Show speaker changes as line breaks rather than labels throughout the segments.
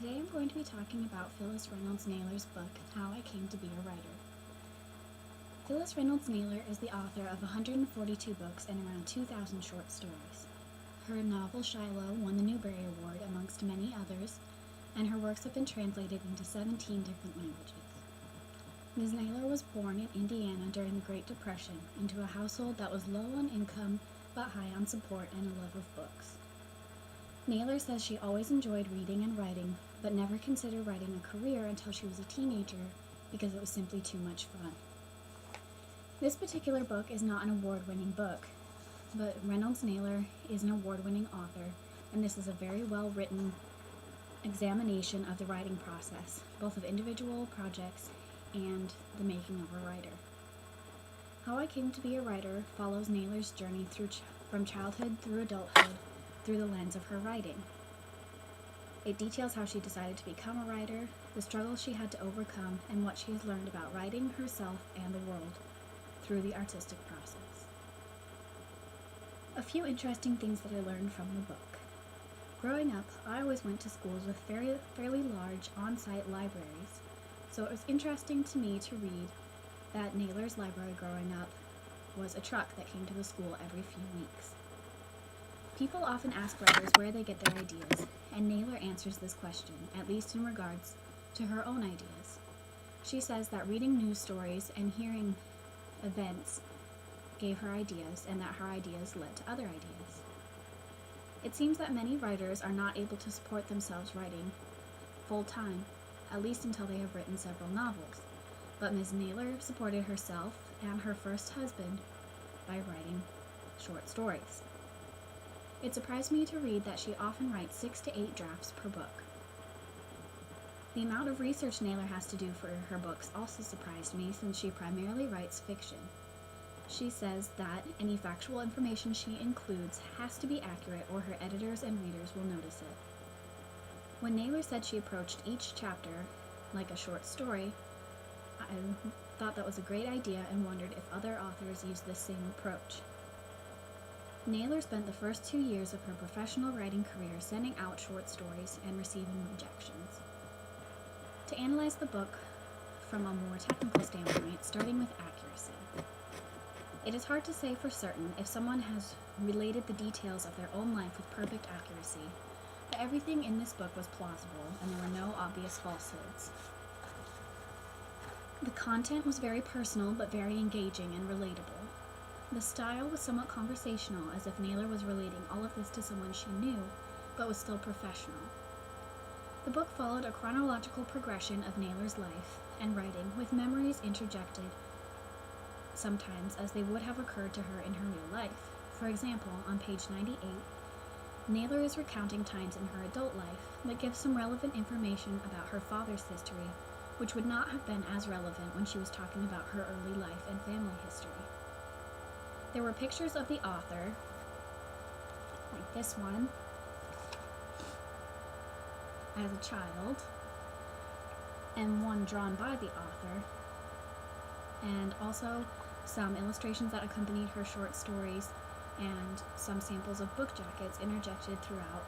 Today I'm going to be talking about Phyllis Reynolds Naylor's book, How I Came to Be a Writer. Phyllis Reynolds Naylor is the author of 142 books and around 2,000 short stories. Her novel Shiloh won the Newbery Award amongst many others, and her works have been translated into 17 different languages. Ms. Naylor was born in Indiana during the Great Depression into a household that was low on income but high on support and a love of books. Naylor says she always enjoyed reading and writing, but never considered writing a career until she was a teenager because it was simply too much fun. This particular book is not an award-winning book, but Reynolds Naylor is an award-winning author, and this is a very well-written examination of the writing process, both of individual projects and the making of a writer. How I Came to Be a Writer follows Naylor's journey from childhood through adulthood through the lens of her writing. It details how she decided to become a writer, the struggles she had to overcome, and what she has learned about writing herself and the world through the artistic process. A few interesting things that I learned from the book. Growing up, I always went to schools with fairly large on-site libraries, so it was interesting to me to read that Naylor's library growing up was a truck that came to the school every few weeks. People often ask writers where they get their ideas, and Naylor answers this question, at least in regards to her own ideas. She says that reading news stories and hearing events gave her ideas, and that her ideas led to other ideas. It seems that many writers are not able to support themselves writing full-time, at least until they have written several novels. But Ms. Naylor supported herself and her first husband by writing short stories. It surprised me to read that she often writes 6 to 8 drafts per book. The amount of research Naylor has to do for her books also surprised me, since she primarily writes fiction. She says that any factual information she includes has to be accurate, or her editors and readers will notice it. When Naylor said she approached each chapter like a short story, I thought that was a great idea and wondered if other authors use this same approach. Naylor spent the first 2 years of her professional writing career sending out short stories and receiving rejections. To analyze the book from a more technical standpoint, starting with accuracy. It is hard to say for certain if someone has related the details of their own life with perfect accuracy, but everything in this book was plausible and there were no obvious falsehoods. The content was very personal but very engaging and relatable. The style was somewhat conversational, as if Naylor was relating all of this to someone she knew, but was still professional. The book followed a chronological progression of Naylor's life and writing, with memories interjected sometimes as they would have occurred to her in her real life. For example, on page 98, Naylor is recounting times in her adult life that give some relevant information about her father's history, which would not have been as relevant when she was talking about her early life and family history. There were pictures of the author, like this one, as a child, and one drawn by the author, and also some illustrations that accompanied her short stories, and some samples of book jackets interjected throughout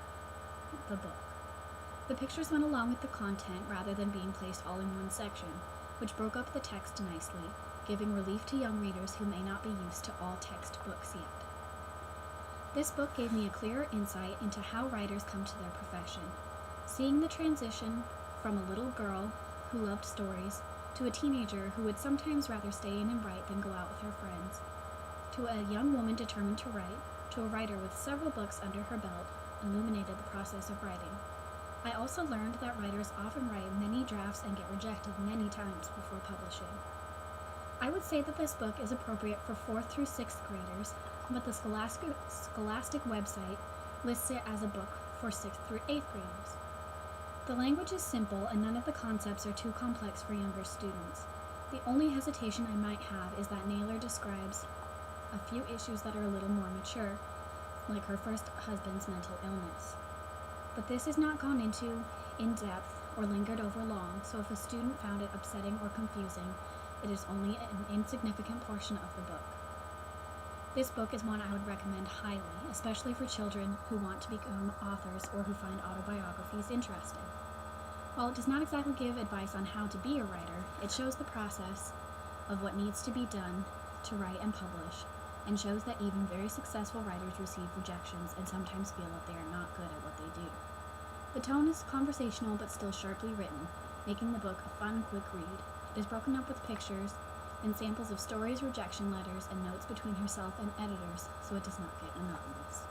the book. The pictures went along with the content rather than being placed all in one section, which broke up the text nicely, giving relief to young readers who may not be used to all text books yet. This book gave me a clearer insight into how writers come to their profession, seeing the transition from a little girl who loved stories to a teenager who would sometimes rather stay in and write than go out with her friends, to a young woman determined to write, to a writer with several books under her belt, illuminated the process of writing. I also learned that writers often write many drafts and get rejected many times before publishing. I would say that this book is appropriate for 4th through 6th graders, but the Scholastic website lists it as a book for 6th through 8th graders. The language is simple and none of the concepts are too complex for younger students. The only hesitation I might have is that Naylor describes a few issues that are a little more mature, like her first husband's mental illness. But this is not gone into in depth or lingered over long, so if a student found it upsetting or confusing, it is only an insignificant portion of the book. This book is one I would recommend highly, especially for children who want to become authors or who find autobiographies interesting. While it does not exactly give advice on how to be a writer, it shows the process of what needs to be done to write and publish, and shows that even very successful writers receive rejections and sometimes feel that they are not good at what they do. The tone is conversational but still sharply written, making the book a fun, quick read. It is broken up with pictures and samples of stories, rejection letters, and notes between herself and editors, so it does not get monotonous.